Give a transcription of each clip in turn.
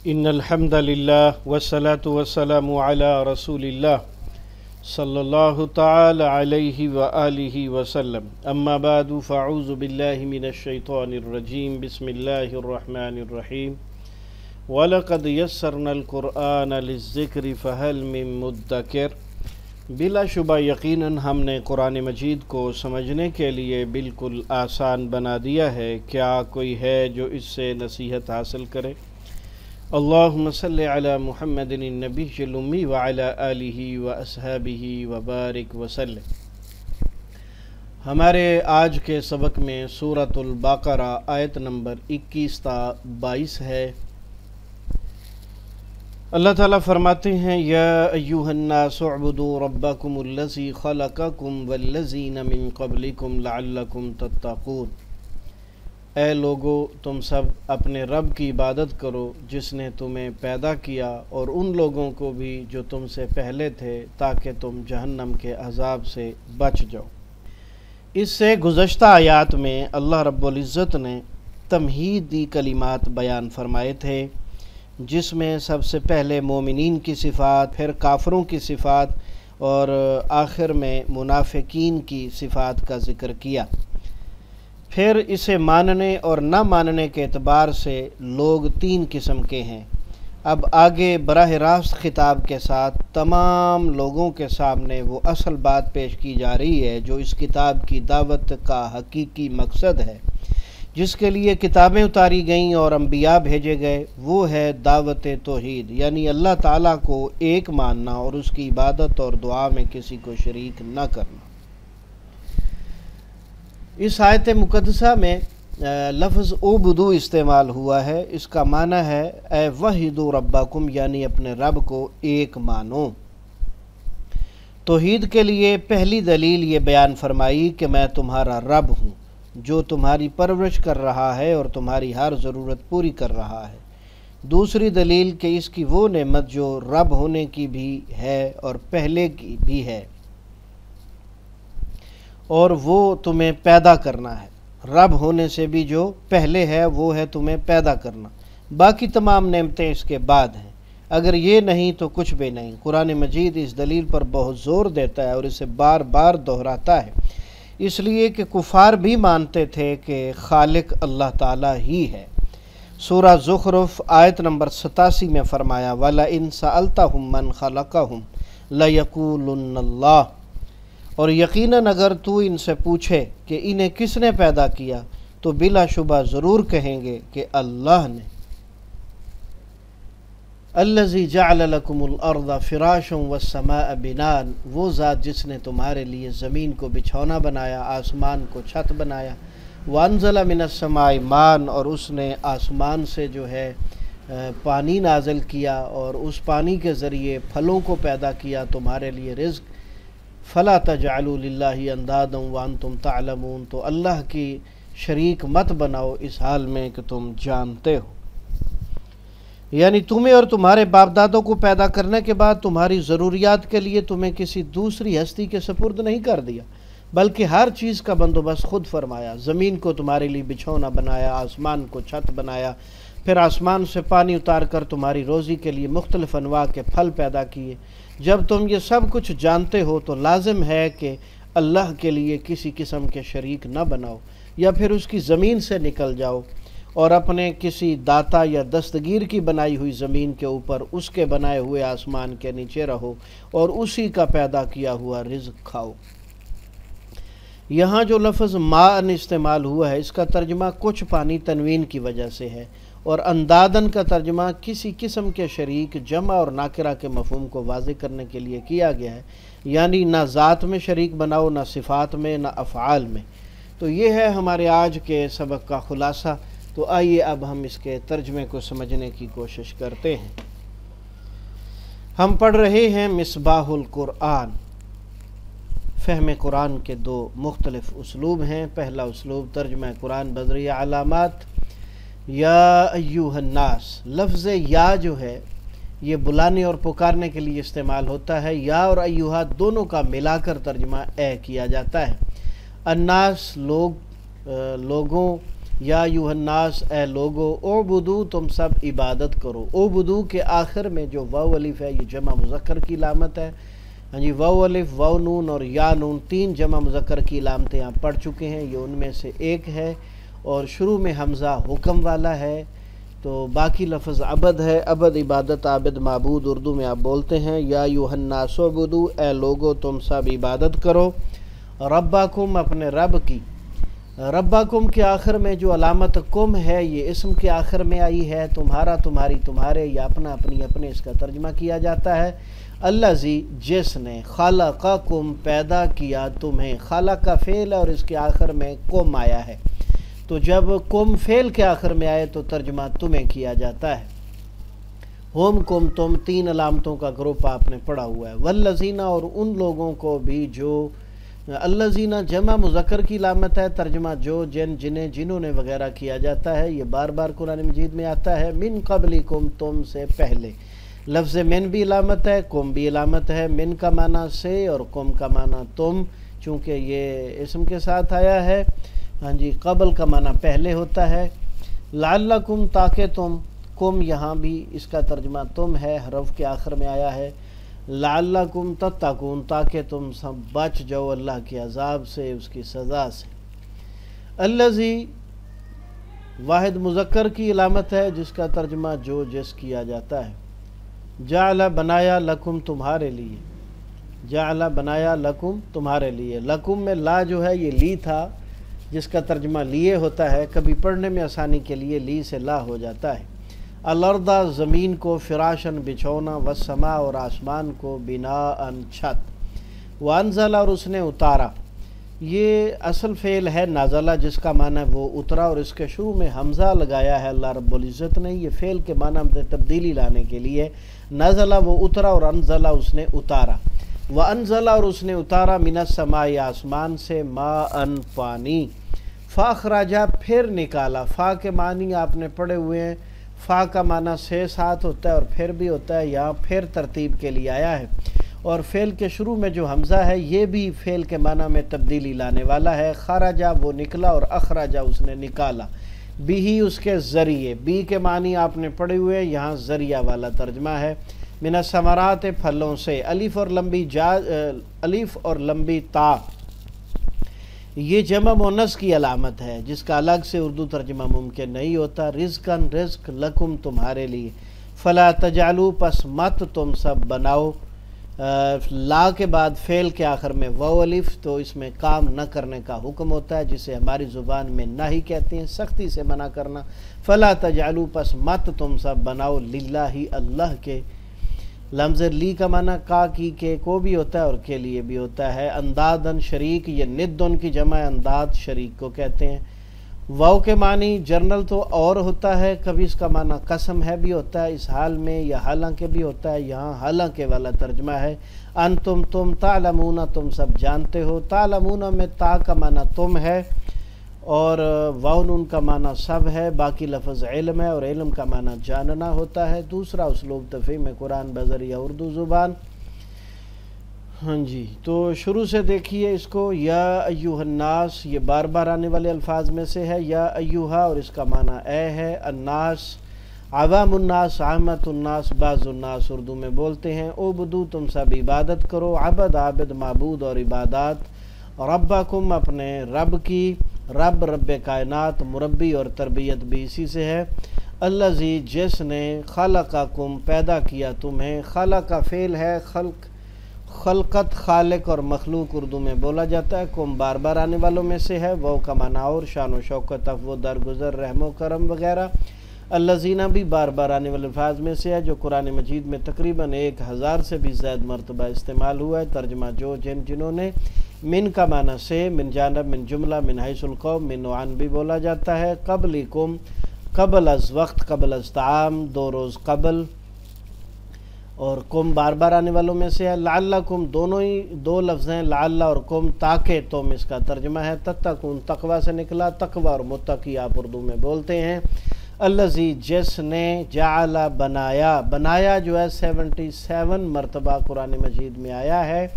ان الحمد للہ والصلاة والسلام علی رسول اللہ صلی اللہ تعالی علیہ وآلہ وسلم اما بعد فاعوذ باللہ من الشیطان الرجیم بسم اللہ الرحمن الرحیم وَلَقَدْ يَسَّرْنَا الْقُرْآنَ لِلذِّكْرِ فَهَلْ مِن مُدَّكِرٍ بلا شبہ یقیناً ہم نے قرآن مجید کو سمجھنے کے لیے بالکل آسان بنا دیا ہے، کیا کوئی ہے جو اس سے نصیحت حاصل کرے؟ اللہم صلی علی محمد النبی الامی وعلی آلہ واصحابہ وبارک وسلم۔ ہمارے آج کے سبق میں سورۃ البقرہ آیت نمبر 21 تا 22 ہے۔ اللہ تعالیٰ فرماتے ہیں یا ایھا الناس اعبدوا ربکم الذی خلقکم والذین من قبلکم لعلکم تتقون۔ اے لوگو، تم سب اپنے رب کی عبادت کرو جس نے تمہیں پیدا کیا اور ان لوگوں کو بھی جو تم سے پہلے تھے تاکہ تم جہنم کے عذاب سے بچ جاؤ۔ اس سے گزشتہ آیات میں اللہ رب العزت نے تمہیدی کلمات بیان فرمائے تھے، جس میں سب سے پہلے مومنین کی صفات، پھر کافروں کی صفات اور آخر میں منافقین کی صفات کا ذکر کیا۔ پھر اسے ماننے اور نہ ماننے کے اعتبار سے لوگ تین قسم کے ہیں۔ اب آگے براہ راست خطاب کے ساتھ تمام لوگوں کے سامنے وہ اصل بات پیش کی جا رہی ہے جو اس کتاب کی دعوت کا حقیقی مقصد ہے، جس کے لیے کتابیں اتاری گئیں اور انبیاء بھیجے گئے۔ وہ ہے دعوت توحید، یعنی اللہ تعالیٰ کو ایک ماننا اور اس کی عبادت اور دعا میں کسی کو شریک نہ کرنا۔ اس آیت مقدسہ میں لفظ اعبدو استعمال ہوا ہے۔ اس کا معنی ہے اے وحدوا ربکم، یعنی اپنے رب کو ایک مانو۔ توحید کے لیے پہلی دلیل یہ بیان فرمائی کہ میں تمہارا رب ہوں جو تمہاری پرورش کر رہا ہے اور تمہاری ہر ضرورت پوری کر رہا ہے۔ دوسری دلیل کہ اس کی وہ نعمت جو رب ہونے کی بھی ہے اور پہلے کی بھی ہے، اور وہ تمہیں پیدا کرنا ہے۔ رب ہونے سے بھی جو پہلے ہے وہ ہے تمہیں پیدا کرنا، باقی تمام نعمتیں اس کے بعد ہیں۔ اگر یہ نہیں تو کچھ بھی نہیں۔ قرآن مجید اس دلیل پر بہت زور دیتا ہے اور اسے بار بار دہراتا ہے، اس لیے کہ کفار بھی مانتے تھے کہ خالق اللہ تعالیٰ ہی ہے۔ سورہ زخرف آیت نمبر 87 میں فرمایا وَلَئِن سَأَلْتَهُم مَّن خَلَقَهُمْ لَيَقُولُنَّ اللَّهُ، اور یقیناً اگر تو ان سے پوچھے کہ انہیں کس نے پیدا کیا تو بلا شبہ ضرور کہیں گے کہ اللہ نے۔ الذی جعل لکم الارض فراشا والسماء بناء، وہ ذات جس نے تمہارے لیے زمین کو بچھونا بنایا، آسمان کو چھت بنایا۔ وانزل من السماء ماء، اور اس نے آسمان سے جو ہے پانی نازل کیا اور اس پانی کے ذریعے پھلوں کو پیدا کیا تمہارے لیے رزق۔ فلا تجعلوا للہ اندادا وانتم تعلمون، تو اللہ کی شریک مت بناؤ اس حال میں کہ تم جانتے ہو۔ یعنی تمہیں اور تمہارے باپ دادوں کو پیدا کرنے کے بعد تمہاری ضروریات کے لیے تمہیں کسی دوسری ہستی کے سپرد نہیں کر دیا، بلکہ ہر چیز کا بندوبست خود فرمایا۔ زمین کو تمہارے لیے بچھونا بنایا، آسمان کو چھت بنایا، پھر آسمان سے پانی اتار کر تمہاری روزی کے لیے مختلف انواع کے پھل پیدا کیے۔ جب تم یہ سب کچھ جانتے ہو تو لازم ہے کہ اللہ کے لیے کسی قسم کے شریک نہ بناؤ، یا پھر اس کی زمین سے نکل جاؤ اور اپنے کسی داتا یا دستگیر کی بنائی ہوئی زمین کے اوپر اس کے بنائے ہوئے آسمان کے نیچے رہو اور اسی کا پیدا کیا ہوا رزق کھاؤ۔ یہاں جو لفظ ماء استعمال ہوا ہے اس کا ترجمہ کچھ پانی تنوین کی وجہ سے ہے، اور اندادن کا ترجمہ کسی قسم کے شریک جمع اور ناکرہ کے مفہوم کو واضح کرنے کے لیے کیا گیا ہے، یعنی نہ ذات میں شریک بناؤ، نہ صفات میں، نہ افعال میں۔ تو یہ ہے ہمارے آج کے سبق کا خلاصہ۔ تو آئیے اب ہم اس کے ترجمے کو سمجھنے کی کوشش کرتے ہیں۔ ہم پڑھ رہے ہیں مصباح القرآن۔ فہم قرآن کے دو مختلف اسلوب ہیں۔ پہلا اسلوب ترجمہ قرآن بذریعہ علامات۔ یا ایھا الناس، لفظ یا جو ہے یہ بلانے اور پکارنے کے لیے استعمال ہوتا ہے۔ یا اور ایھا دونوں کا ملا کر ترجمہ اے کیا جاتا ہے۔ الناس لوگوں، یا ایھا الناس اے لوگو اعبدو تم سب عبادت کرو. اعبدو کے آخر میں جو واو الف ہے یہ جمع مذکر کی علامت ہے. ہاں جی، واو الف، واو نون اور یا نون 3 جمع مذکر کی علامتیں آپ پڑھ چکے ہیں، یہ ان میں سے ایک ہے. اور شروع میں حمزہ حکم والا ہے، تو باقی لفظ عبد ہے. عبد عبادت، عابد معبود اردو میں آپ بولتے ہیں. یا ایھا الناس اعبدو اے لوگو تم سب عبادت کرو ربکم اپنے رب کی. ربکم کے آخر میں جو علامت کم ہے یہ اسم کے آخر میں آئی ہے. تمہارا، تمہاری، تمہارے یا اپنا، اپنی، اپنے اس کا ترجمہ کیا جاتا ہے. الذی جس نے، خلقکم پیدا کیا تمہیں. خلق کا فعل ہے اور اس کے آخر میں کم آیا ہے، تو جب کم فعل کے آخر میں آئے تو ترجمہ تمہیں کیا جاتا ہے. ہوم کم تم 3 علامتوں کا گروپ آپ نے پڑھا ہوا ہے. والذین اور ان لوگوں کو بھی جو، الذین جمع مذکر کی علامت ہے، ترجمہ جو، جن، جنہیں، جنہوں نے وغیرہ کیا جاتا ہے. یہ بار بار قرآن مجید میں آتا ہے. من قبلکم تم سے پہلے. لفظ من بھی علامت ہے، کم بھی علامت ہے. من کا معنی سے اور کم کا معنی تم، چونکہ یہ اسم کے ساتھ آیا ہے. ہاں جی، قبل کا معنی پہلے ہوتا ہے. لعلکم تاکہ تم، کم یہاں بھی اس کا ترجمہ تم ہے، حرف کے آخر میں آیا ہے. لعلکم تتقون تاکہ تم سب بچ جاؤ اللہ کے عذاب سے، اس کی سزا سے. الذی واحد مذکر کی علامت ہے جس کا ترجمہ جو، جس کیا جاتا ہے. جعل بنایا لکم تمہارے لیے. جعل بنایا لکم تمہارے لیے. لکم میں لا جو ہے یہ لی تھا جس کا ترجمہ لیے ہوتا ہے، کبھی پڑھنے میں آسانی کے لیے لی سے لا ہو جاتا ہے. الارض زمین کو، فراشن بچھونا، والسماء اور آسمان کو، بناء چھت. وانزل اور اس نے اتارا. یہ اصل فعل ہے نازلہ جس کا معنی وہ اترا، اور اس کے شروع میں حمزہ لگایا ہے اللہ رب العزت نے. یہ فعل کے معنی میں تبدیلی لانے کے لیے. نازلہ وہ اترا اور انزلہ اس نے اتارا. وانزل اور اس نے اتارا من السماء آسمان سے، ماء پانی. فاخرجا پھر نکالا. فا کے معنی آپ نے پڑھے ہوئے ہیں. فا کا معنی سے ساتھ ہوتا ہے اور پھر بھی ہوتا ہے، یہاں پھر ترتیب کے لیے آیا ہے. اور فعل کے شروع میں جو حمزہ ہے یہ بھی فعل کے معنی میں تبدیلی لانے والا ہے. خرجا وہ نکلا اور اخرجا اس نے نکالا. بھی اس کے ذریعے. بی کے معنی آپ نے پڑھے ہوئے، یہاں ذریعہ والا ترجمہ ہے. من الثمرات پھلوں سے. الف اور لمبی الف اور لمبی تا یہ جمع مؤنث کی علامت ہے جس کا الگ سے اردو ترجمہ ممکن نہیں ہوتا. رزقاً رزق، لکم تمہارے لیے. فلا تجعلوا پس مت تم سب بناؤ. لا کے بعد فعل کے آخر میں واو الف، تو اس میں کام نہ کرنے کا حکم ہوتا ہے جسے ہماری زبان میں نہی کہتے ہیں، سختی سے منع کرنا. فلا تجعلوا پس مت تم سب بناؤ، للہ اللہ کے. لفظ لی کا معنی کا، کی، کے کو بھی ہوتا ہے اور کے لیے بھی ہوتا ہے. اندادن شریک، یہ ندن کی جمع انداد شریک کو کہتے ہیں. واو کے معنی جرنل تو اور ہوتا ہے، کبھی اس کا معنی قسم ہے بھی ہوتا ہے اس حال میں، یا حالانکہ بھی ہوتا ہے. یہاں حالانکہ والا ترجمہ ہے. انتم تم، تعلمون تم سب جانتے ہو. تعلمون میں تا کا معنی تم ہے اور واو نون کا معنی سب ہے. باقی لفظ علم ہے اور علم کا معنی جاننا ہوتا ہے. دوسرا اسلوب تفہیم قرآن بذریعہ اردو زبان. ہاں جی، تو شروع سے دیکھیے اس کو. یا ایھا الناس یہ بار بار آنے والے الفاظ میں سے ہے. یا ایھا اور اس کا معنی اے ہے. الناس عوام الناس، عامت الناس، بعض الناس اردو میں بولتے ہیں. عبدو تم سب عبادت کرو. عبد عابد معبود اور عبادات. ربکم اپنے رب کی. رب رب کائنات، مربی اور تربیت بھی اسی سے ہے. الذی جس نے، خلقکم پیدا کیا تمہیں. خلق کا فعل ہے. خلقت خالق اور مخلوق اردو میں بولا جاتا ہے. کم بار بار آنے والوں میں سے ہے. وہ کا معنی اور شان و شوکت، عفو، درگزر، رحم و کرم وغیرہ. الذین بھی بار بار آنے والے الفاظ میں سے ہے جو قرآن مجید میں تقریباً 1000 سے بھی زائد مرتبہ استعمال ہوا ہے. ترجمہ جو، جن، جنہوں نے. من کا معنی سے، من جانب، من جملہ، من حیث القوم، من نوعاً بھی بولا جاتا ہے. قبلکم قبل از وقت، قبل از طعام 2 روز قبل. اور کم بار بار آنے والوں میں سے ہے. لعلکم دونوں ہی 2 لفظ ہیں، لعل اور کم، تاکہ تم اس کا ترجمہ ہے. تتقون تقوی سے نکلا. تقوی اور متقی آپ اردو میں بولتے ہیں. الذی جس نے، جعل بنایا. بنایا جو ہے 77 مرتبہ قرآن مجید میں آیا ہے.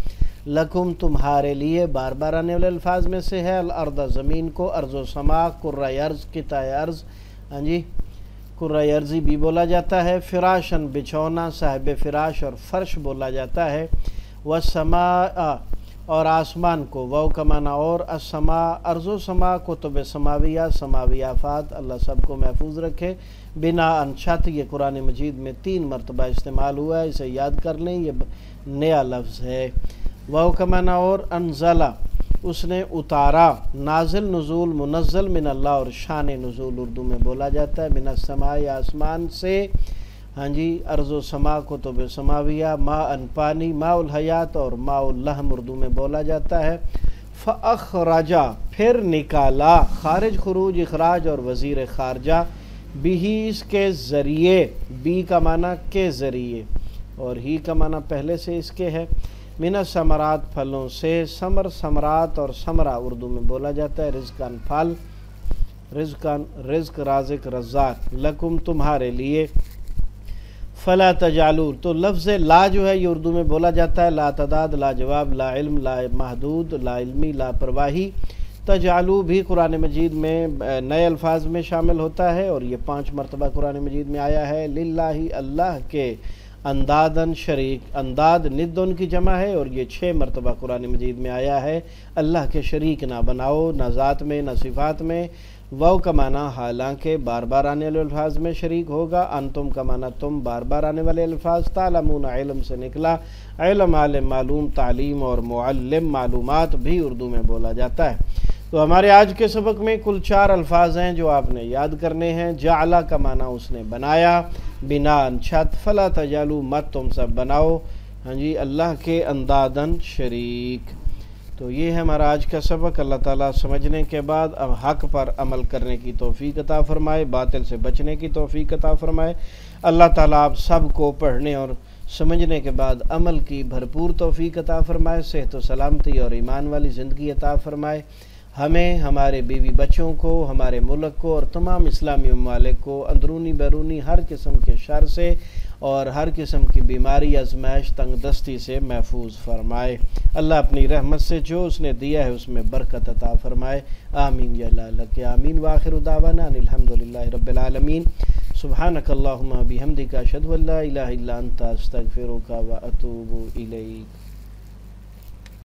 لکم تمہارے لیے، بار بار آنے والے الفاظ میں سے ہے، الارض زمین کو، ارض و سما، کرۂ ارض، قطع ارض، ہاں جی کرۂ ارضی بھی بولا جاتا ہے، فراشن بچھونا، صاحب فراش اور فرش بولا جاتا ہے، والسماء اور آسمان کو، واو کا معنی اور، السماء ارض و سما، کتب سماویہ، سماوی آفات، اللہ سب کو محفوظ رکھے، بنا ان چھت، یہ قرآن مجید میں 3 مرتبہ استعمال ہوا ہے، اسے یاد کر لیں، یہ نیا لفظ ہے۔ واو کا معنی اور، انزلہ اس نے اتارا، نازل نزول، منزل من اللہ، اور شان نزول اردو میں بولا جاتا ہے، من السماء آسمان سے، ہاں جی ارض و سما، کتب سماویہ، ماء ان پانی، ماء الحیات اور ماء اللحم اردو میں بولا جاتا ہے، فاخرجا پھر نکالا، خارج خروج اخراج اور وزیر خارجہ، بھی اس کے ذریعے، بی کا معنی کے ذریعے اور ہی کا معنی پہلے سے اس کے ہے، من الثمرات پھلوں سے، ثمر ثمرات اور ثمرہ اردو میں بولا جاتا ہے، رزقان پھل، رزق رازق رزاق، لکم تمہارے لیے، فلا تجعلوا تو لفظ لا جو ہے یہ اردو میں بولا جاتا ہے، لا تعداد، لا جواب، لا علم، لا محدود، لا علمی، لا پرواہی، تجعلوا بھی قرآن مجید میں نئے الفاظ میں شامل ہوتا ہے اور یہ 5 مرتبہ قرآن مجید میں آیا ہے، للہ اللہ کے، اندادن شریک، انداد ند ان کی جمع ہے اور یہ 6 مرتبہ قرآن مجید میں آیا ہے، اللہ کے شریک نہ بناؤ، نہ ذات میں نہ صفات میں، واو کا معنی حالانکہ بار بار آنے والے الفاظ میں شریک ہوگا، انتم کا معنی تم، بار بار آنے والے الفاظ، تعلمون علم سے نکلا، علم عالم معلوم، تعلیم اور معلم معلومات بھی اردو میں بولا جاتا ہے۔ تو ہمارے آج کے سبق میں کل 4 الفاظ ہیں جو آپ نے یاد کرنے ہیں، جعلہ کا معنی اس نے بنایا، بناءً چھت، فلا تجعلوا مت تم سب بناؤ، ہاں جی اللہ کے اندادن شریک۔ تو یہ ہے ہمارا آج کا سبق، اللہ تعالیٰ سمجھنے کے بعد اب حق پر عمل کرنے کی توفیق عطا فرمائے، باطل سے بچنے کی توفیق عطا فرمائے، اللہ تعالیٰ آپ سب کو پڑھنے اور سمجھنے کے بعد عمل کی بھرپور توفیق عطا فرمائے، صحت و سلامتی اور ایمان والی زندگی عطا فرمائے، ہمیں، ہمارے بیوی بچوں کو، ہمارے ملک کو اور تمام اسلامی ممالک کو اندرونی بیرونی ہر قسم کے شر سے اور ہر قسم کی بیماری، آزمائش، تنگ دستی سے محفوظ فرمائے، اللہ اپنی رحمت سے جو اس نے دیا ہے اس میں برکت عطا فرمائے، آمین یا اللہ کے آمین، وآخر دعوانا ان الحمدللہ رب العالمین، سبحانک اللہم بحمدک، اشہد ان لا الہ الا انت، استغفرک واتوب الیک۔